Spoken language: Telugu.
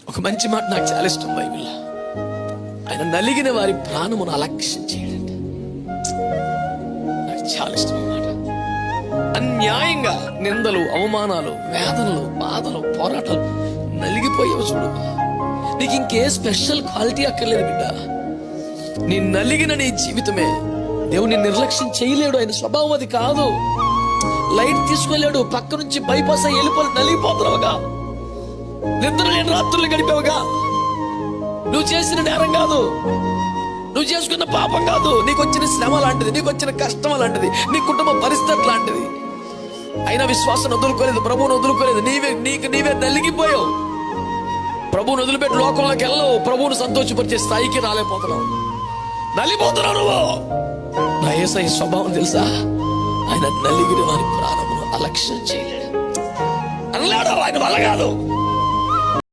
ఒక మంచి మాట నాకు చాలా ఇష్టం బైబిల్. ఆయన నలిగిన వారి ప్రాణమును అలక్ష్యం చేయడండి. నాకు చాలా ఇష్టం మాట. అన్యాయంగా నిందలు, అవమానాలు, వేదనలు, బాధలు, పోరాటాలు నలిగిపోయావు చూడు. నీకు ఇంకే స్పెషల్ క్వాలిటీ అక్కర్లేదు బిడ్డ. నీ నలిగిన నీ జీవితమే దేవుని నిర్లక్ష్యం చేయలేడు. ఆయన స్వభావం అది కాదు. లైట్ తీసుకెళ్ళాడు, పక్క నుంచి బైపాస్ అయ్యి వెళ్ళిపోయి నలిగిపోతున్నావుగా. నిద్ర లేని రాత్రులు గడిపావుగా. నువ్వు చేసిన నేరం కాదు, నువ్వు చేసుకున్న పాపం కాదు, నీకు వచ్చిన శ్రమ లాంటిది, నీకు వచ్చిన కష్టం లాంటిది, నీ కుటుంబ పరిస్థితి లాంటిది. అయినా విశ్వాసం వదులుకోలేదు, ప్రభువును వదులుకోలేదు. నీవే నలిగిపోయావు. ప్రభువును వదిలిపెట్టి లోకంలోకి వెళ్ళవు. ప్రభువును సంతోషపరిచే స్థాయికి రాలేకపోతున్నావు. నలిగిపోతున్నావు నువ్వు. నా యేసయ్య స్వభావం తెలుసా? ఆయన నలిగిన వారి ప్రాణమును అలక్ష్యం చేయలేడు. అనలేడు, ఆయన వల్ల కాదు.